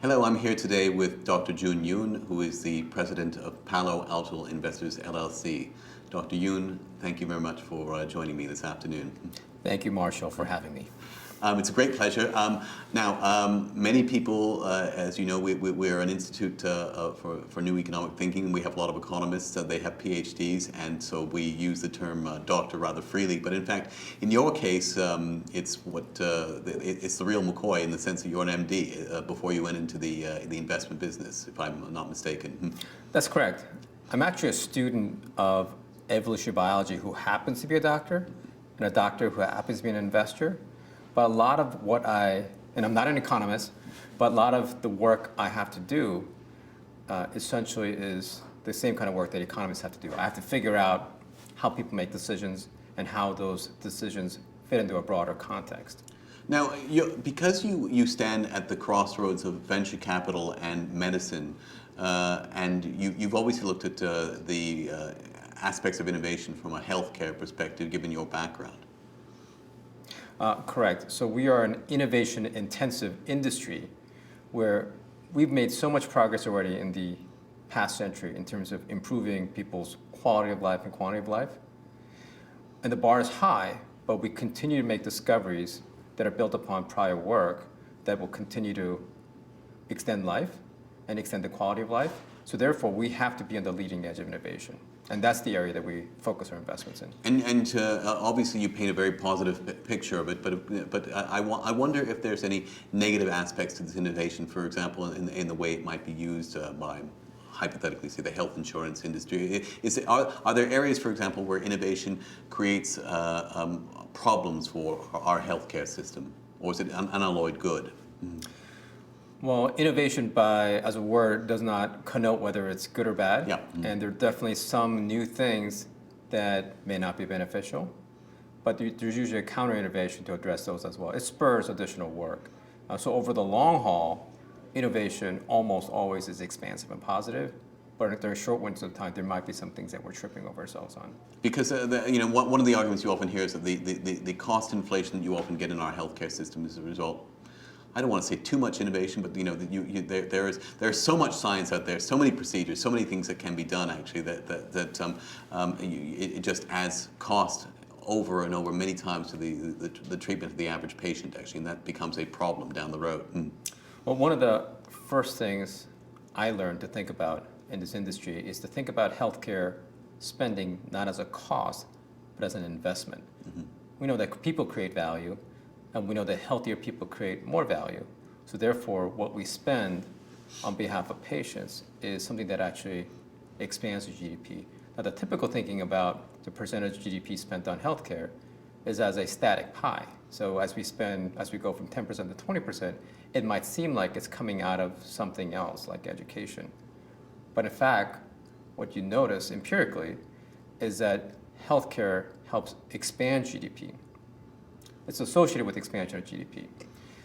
Hello, I'm here today with Dr. Joon, who is the president of Palo Alto Investors LLC. Dr. Yoon, thank you very much for joining me this afternoon. Thank you, Marshall, for having me. It's a great pleasure. Many people, as you know, we're an institute for new economic thinking. We have a lot of economists. They have PhDs, and so we use the term doctor rather freely. But in fact, in your case, it's the real McCoy in the sense that you're an MD before you went into the investment business, if I'm not mistaken. That's correct. I'm actually a student of evolutionary biology who happens to be a doctor, and a doctor who happens to be an investor. But a lot of and I'm not an economist, but a lot of the work I have to do essentially is the same kind of work that economists have to do. I have to figure out how people make decisions and how those decisions fit into a broader context. Now, because you stand at the crossroads of venture capital and medicine, and you've always looked at the aspects of innovation from a healthcare perspective, given your background. Correct. So we are an innovation-intensive industry where we've made so much progress already in the past century in terms of improving people's quality of life and quantity of life. And the bar is high, but we continue to make discoveries that are built upon prior work that will continue to extend life and extend the quality of life. So therefore, we have to be on the leading edge of innovation. And that's the area that we focus our investments in. And obviously you paint a very positive picture of it, but I wonder if there's any negative aspects to this innovation, for example, in the way it might be used by, hypothetically, say, the health insurance industry. Are there areas, for example, where innovation creates problems for our healthcare system, or is it an unalloyed good? Well, innovation as a word does not connote whether it's good or bad. Yeah. And there are definitely some new things that may not be beneficial, but there's usually a counter-innovation to address those as well. It spurs additional work. So over the long haul, innovation almost always is expansive and positive, but if there are short windows of time, there might be some things that we're tripping over ourselves on. Because one of the arguments you often hear is that the cost inflation that you often get in our healthcare system is a result. I don't want to say too much innovation, but there's so much science out there, so many procedures, so many things that can be done actually that it just adds cost over and over many times to the treatment of the average patient actually, and that becomes a problem down the road. Well, one of the first things I learned to think about in this industry is to think about healthcare spending not as a cost, but as an investment. Mm-hmm. We know that people create value, and we know that healthier people create more value. So therefore, what we spend on behalf of patients is something that actually expands the GDP. Now, the typical thinking about the percentage of GDP spent on healthcare is as a static pie. So as we go from 10% to 20%, it might seem like it's coming out of something else, like education. But in fact, what you notice empirically is that healthcare helps expand GDP. It's associated with expansion of GDP.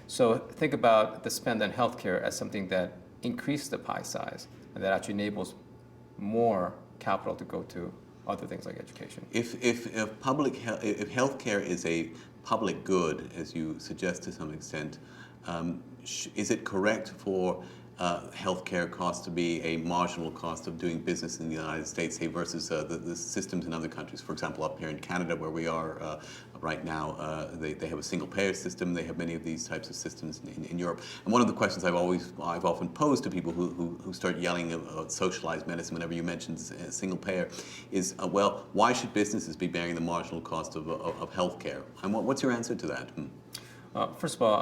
So think about the spend on healthcare as something that increases the pie size and that actually enables more capital to go to other things like education. If healthcare is a public good, as you suggest to some extent, is it correct for healthcare costs to be a marginal cost of doing business in the United States, say, versus the systems in other countries? For example, up here in Canada, where we are right now, they have a single-payer system. They have many of these types of systems in Europe. And one of the questions I've often posed to people who start yelling about socialized medicine whenever you mention single-payer is, well, why should businesses be bearing the marginal cost of healthcare? And what's your answer to that? First of all,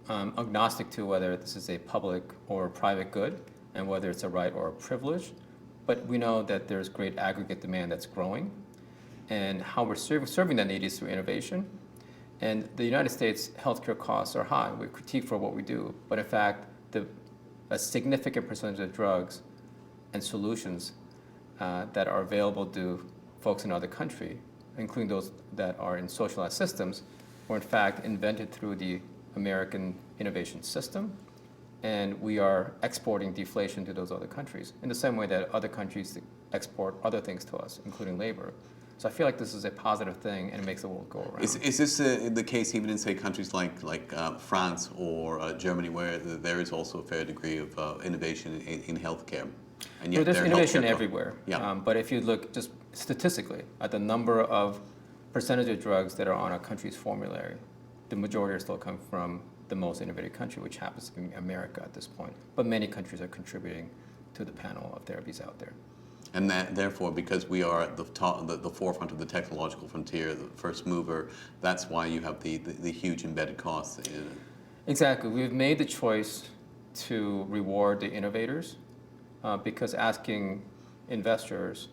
I'm agnostic to whether this is a public or private good and whether it's a right or a privilege, but we know that there's great aggregate demand that's growing, and how we're serving that need is through innovation. And the United States healthcare costs are high. We critique for what we do, but in fact, a significant percentage of drugs and solutions that are available to folks in other countries, including those that are in socialized systems, were in fact invented through the American innovation system, and we are exporting deflation to those other countries in the same way that other countries export other things to us, including labor. So I feel like this is a positive thing, and it makes the world go around. Is this the case even in, say, countries like France or Germany, where there is also a fair degree of innovation in healthcare? And Well, yet there's their innovation healthcare everywhere. Yeah. But if you look just statistically at the number of percentage of drugs that are on a country's formulary, the majority are still coming from the most innovative country, which happens to be America at this point. But many countries are contributing to the panel of therapies out there. And that, therefore, because we are at the top, the forefront of the technological frontier, the first mover, that's why you have the huge embedded costs in it. Exactly. We've made the choice to reward the innovators because asking investors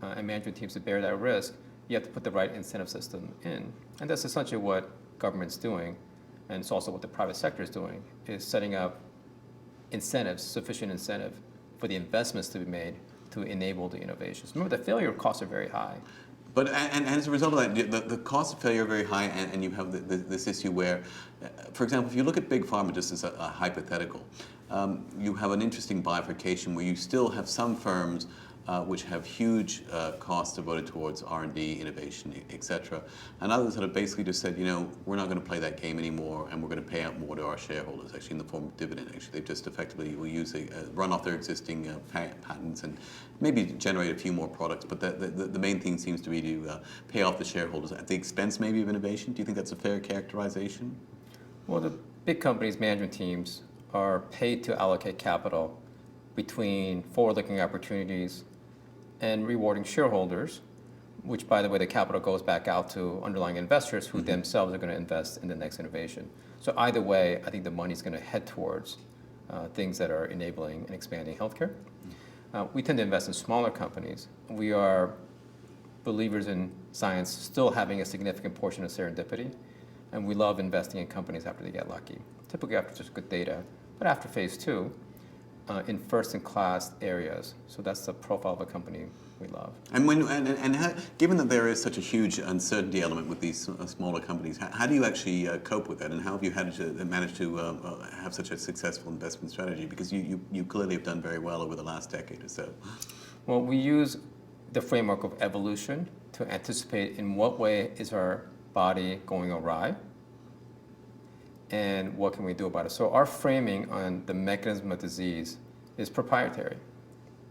and management teams to bear that risk, you have to put the right incentive system in. And that's essentially what government's doing, and it's also what the private sector is doing, is setting up incentives, sufficient incentive for the investments to be made to enable the innovations. Remember, the failure costs are very high. But and as a result of that, the cost of failure are very high, and you have this issue where, for example, if you look at big pharma, just as a hypothetical, you have an interesting bifurcation where you still have some firms which have huge costs devoted towards R&D, innovation, etc. And others that have basically just said, we're not going to play that game anymore, and we're going to pay out more to our shareholders, actually in the form of dividend. Actually, they've just effectively will use run off their existing patents and maybe generate a few more products. But the main thing seems to be to pay off the shareholders at the expense maybe of innovation. Do you think that's a fair characterization? Well, the big companies' management teams are paid to allocate capital between forward-looking opportunities and rewarding shareholders, which, by the way, the capital goes back out to underlying investors who themselves are going to invest in the next innovation. So either way, I think the money's going to head towards things that are enabling and expanding healthcare. We tend to invest in smaller companies. We are believers in science still having a significant portion of serendipity, and we love investing in companies after they get lucky, typically after just good data, but after phase 2, in first-in-class areas. So that's the profile of a company we love. And given that there is such a huge uncertainty element with these smaller companies, how do you actually cope with that? And how have you managed to have such a successful investment strategy? Because you clearly have done very well over the last decade or so. Well, we use the framework of evolution to anticipate in what way is our body going awry, and what can we do about it? So our framing on the mechanism of disease is proprietary.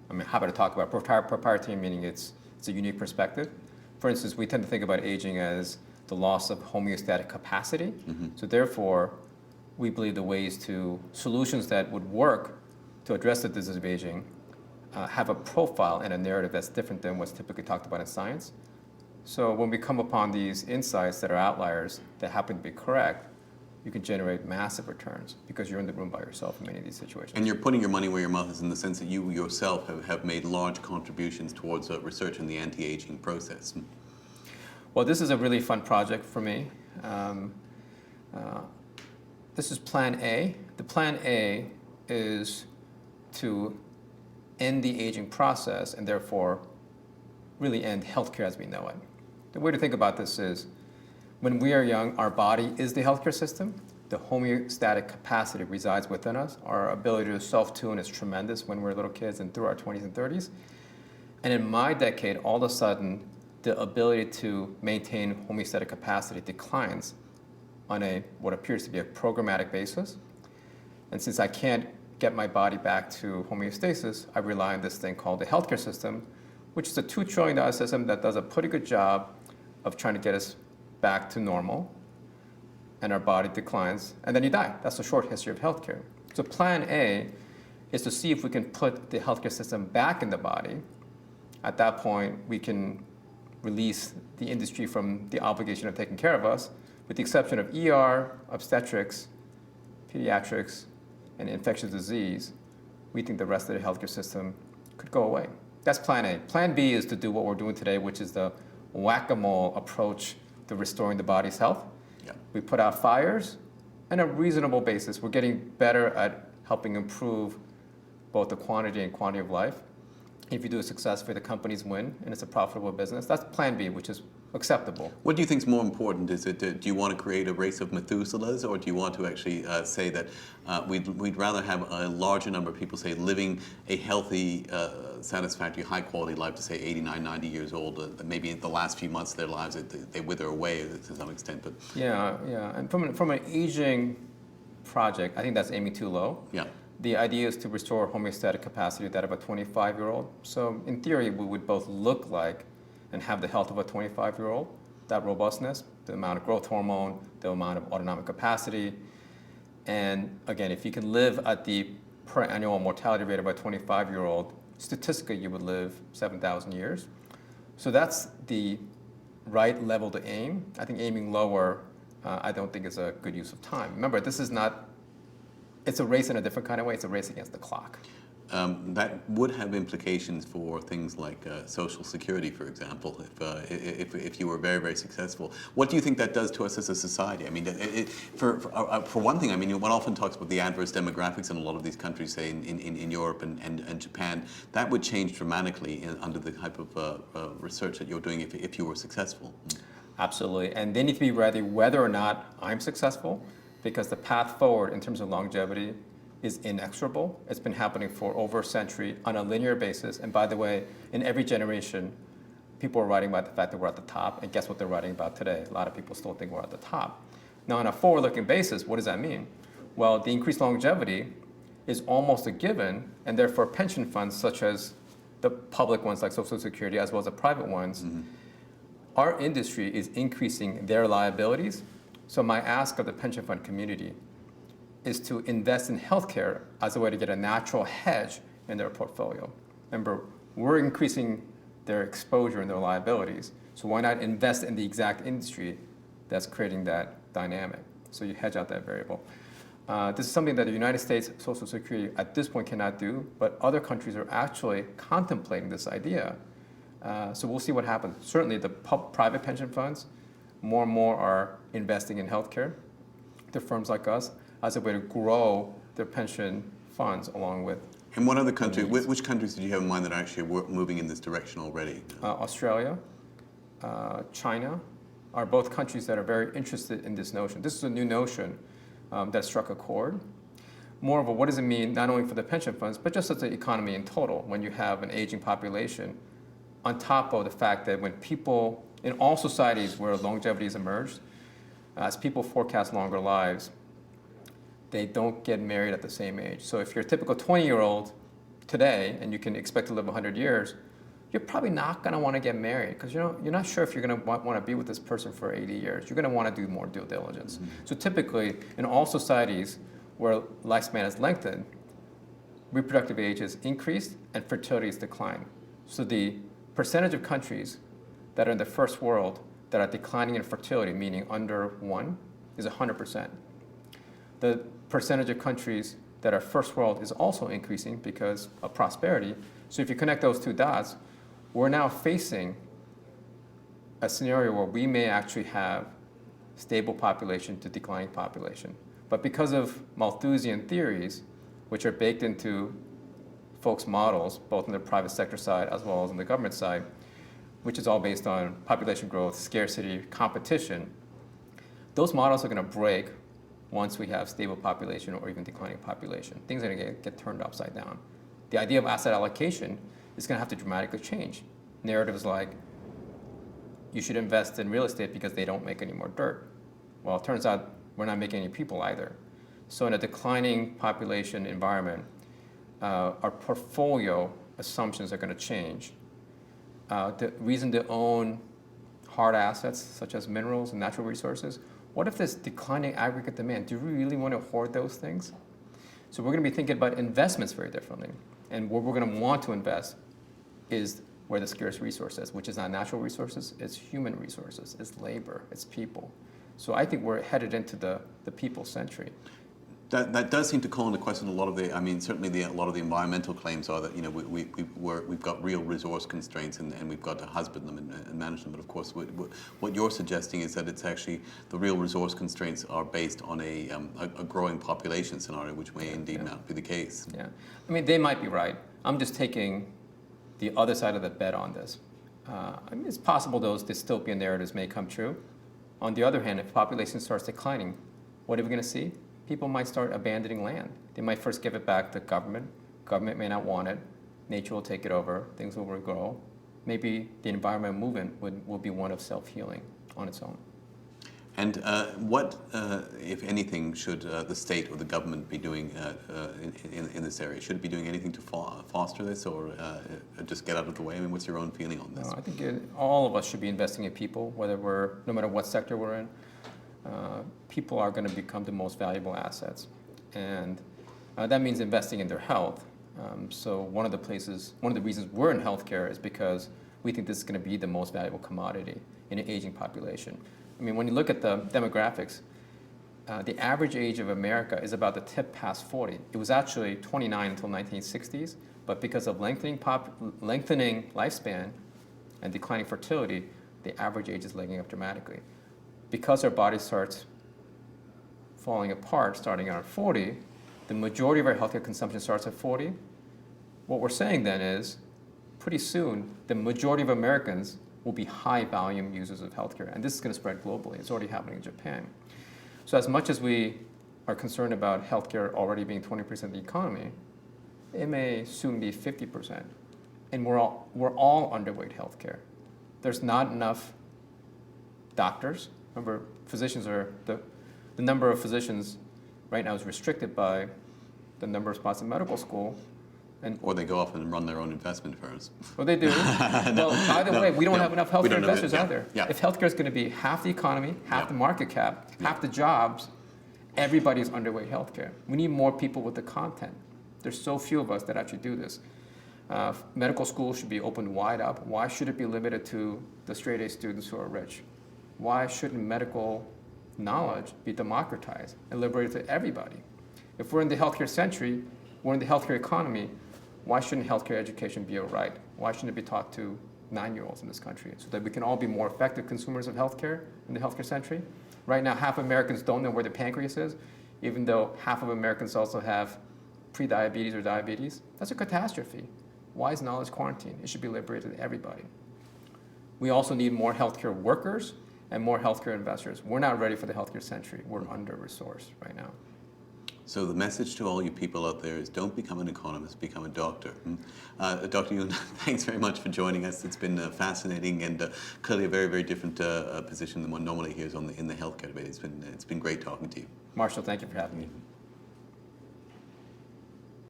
I'm happy to talk about proprietary, meaning it's a unique perspective. For instance, we tend to think about aging as the loss of homeostatic capacity. So therefore, we believe solutions that would work to address the disease of aging have a profile and a narrative that's different than what's typically talked about in science. So when we come upon these insights that are outliers that happen to be correct, you can generate massive returns because you're in the room by yourself in many of these situations. And you're putting your money where your mouth is in the sense that you yourself have made large contributions towards research in the anti-aging process. Well, this is a really fun project for me. This is Plan A. The Plan A is to end the aging process and therefore really end healthcare as we know it. The way to think about this is, when we are young, our body is the healthcare system. The homeostatic capacity resides within us. Our ability to self-tune is tremendous when we're little kids and through our 20s and 30s. And in my decade, all of a sudden, the ability to maintain homeostatic capacity declines on what appears to be a programmatic basis. And since I can't get my body back to homeostasis, I rely on this thing called the healthcare system, which is a $2 trillion system that does a pretty good job of trying to get us back to normal, and our body declines, and then you die. That's the short history of healthcare. So Plan A is to see if we can put the healthcare system back in the body. At that point, we can release the industry from the obligation of taking care of us, with the exception of ER, obstetrics, pediatrics, and infectious disease. We think the rest of the healthcare system could go away. That's Plan A. Plan B is to do what we're doing today, which is the whack-a-mole approach to restoring the body's health. Yeah. We put out fires on a reasonable basis. We're getting better at helping improve both the quantity and quality of life. If you do it successfully, the companies win, and it's a profitable business. That's Plan B, which is acceptable. What do you think is more important? Is it do you want to create a race of Methuselahs, or do you want to actually say that we'd rather have a larger number of people, say, living a healthy, satisfactory, high quality life to say 89, 90 years old? Maybe in the last few months of their lives they wither away to some extent. But Yeah. And from an aging project, I think that's aiming too low. yeah. The idea is to restore homeostatic capacity to that of a 25-year-old. So in theory, we would both look like and have the health of a 25-year-old, that robustness, the amount of growth hormone, the amount of autonomic capacity. And again, if you can live at the per annual mortality rate of a 25-year-old, statistically you would live 7,000 years. So that's the right level to aim. I think aiming lower, I don't think is a good use of time. Remember, this is not, it's a race in a different kind of way. It's a race against the clock. That would have implications for things like Social Security, for example, if you were very, very successful. What do you think that does to us as a society? I mean, for one thing, I mean, one often talks about the adverse demographics in a lot of these countries, say in Europe and Japan. That would change dramatically under the type of research that you're doing if you were successful. Absolutely. And they need to be ready whether or not I'm successful, because the path forward in terms of longevity is inexorable. It's been happening for over a century on a linear basis. And by the way, in every generation, people are writing about the fact that we're at the top. And guess what they're writing about today? A lot of people still think we're at the top. Now, on a forward-looking basis, what does that mean? Well, the increased longevity is almost a given, and therefore pension funds, such as the public ones like Social Security, as well as the private ones, our industry is increasing their liabilities. So my ask of the pension fund community is to invest in healthcare as a way to get a natural hedge in their portfolio. Remember, we're increasing their exposure and their liabilities, so why not invest in the exact industry that's creating that dynamic? So you hedge out that variable. This is something that the United States Social Security at this point cannot do, but other countries are actually contemplating this idea. So we'll see what happens. Certainly the private pension funds, more and more are investing in healthcare. The firms like us, as a way to grow their pension funds along with. And what other country? Which countries did you have in mind that are actually moving in this direction already? Australia, China are both countries that are very interested in this notion. This is a new notion that struck a chord. Moreover, what does it mean not only for the pension funds, but just as the economy in total, when you have an aging population, on top of the fact that when people, in all societies where longevity has emerged, as people forecast longer lives, they don't get married at the same age. So if you're a typical 20-year-old today and you can expect to live 100 years, you're probably not going to want to get married because you're not sure if you're going to want to be with this person for 80 years. You're going to want to do more due diligence. So typically, in all societies where lifespan is lengthened, reproductive age is increased and fertility is declined. So the percentage of countries that are in the first world that are declining in fertility, meaning under 1, is 100%. The percentage of countries that are first world is also increasing because of prosperity. So if you connect those two dots, we're now facing a scenario where we may actually have stable population to declining population. But because of Malthusian theories, which are baked into folks' models, both in the private sector side as well as in the government side, which is all based on population growth, scarcity, competition, those models are going to break once we have stable population or even declining population. Things are going to get turned upside down. The idea of asset allocation is going to have to dramatically change. Narratives like, you should invest in real estate because they don't make any more dirt. Well, it turns out we're not making any people either. So in a declining population environment, our portfolio assumptions are going to change. The reason to own hard assets such as minerals and natural resources, what if there's declining aggregate demand? Do we really want to hoard those things? So we're going to be thinking about investments very differently. And where we're going to want to invest is where the scarce resource is, which is not natural resources, it's human resources, it's labor, it's people. So I think we're headed into the people century. That does seem to call into question a lot of the. I mean, certainly a lot of the environmental claims are that we've got real resource constraints and we've got to husband them and manage them. But of course, what you're suggesting is that it's actually the real resource constraints are based on a growing population scenario, which may indeed not be the case. Yeah, I mean they might be right. I'm just taking the other side of the bet on this. I mean, it's possible those dystopian narratives may come true. On the other hand, if population starts declining, what are we going to see? People might start abandoning land. They might first give it back to government. Government may not want it. Nature will take it over. Things will regrow. Maybe the environmental movement will be one of self-healing on its own. And what, if anything, should the state or the government be doing in this area? Should it be doing anything to foster this, or just get out of the way? I mean, what's your own feeling on this? No, I think all of us should be investing in people, no matter what sector we're in. People are going to become the most valuable assets, and that means investing in their health. So one of the reasons we're in healthcare is because we think this is going to be the most valuable commodity in an aging population. I mean, when you look at the demographics, the average age of America is about to tip past 40. It was actually 29 until 1960s, but because of lengthening lifespan and declining fertility, the average age is legging up dramatically. Because our body starts falling apart starting around 40, the majority of our healthcare consumption starts at 40. What we're saying then is, pretty soon, the majority of Americans will be high volume users of healthcare, and this is going to spread globally. It's already happening in Japan. So as much as we are concerned about healthcare already being 20% of the economy, it may soon be 50%, and we're all underweight healthcare. There's not enough doctors. Remember, physicians are the number of physicians right now is restricted by the number of spots in medical school. Or they go off and run their own investment firms. Well, they do. Well, either way, we don't have enough healthcare investors either. Yeah. If healthcare is going to be half the economy, half the market cap, half the jobs, everybody's underweight healthcare. We need more people with the content. There's so few of us that actually do this. Medical schools should be opened wide up. Why should it be limited to the straight A students who are rich? Why shouldn't medical knowledge be democratized and liberated to everybody? If we're in the healthcare century, we're in the healthcare economy, why shouldn't healthcare education be a right? Why shouldn't it be taught to 9-year-olds in this country so that we can all be more effective consumers of healthcare in the healthcare century? Right now, half of Americans don't know where the pancreas is, even though half of Americans also have prediabetes or diabetes. That's a catastrophe. Why is knowledge quarantined? It should be liberated to everybody. We also need more healthcare workers and more healthcare investors. We're not ready for the healthcare century. We're under-resourced right now. So the message to all you people out there is don't become an economist, become a doctor. Dr. Joon, thanks very much for joining us. It's been fascinating and clearly a very, very different position than one normally hears in the healthcare debate. It's been great talking to you. Marshall, thank you for having me.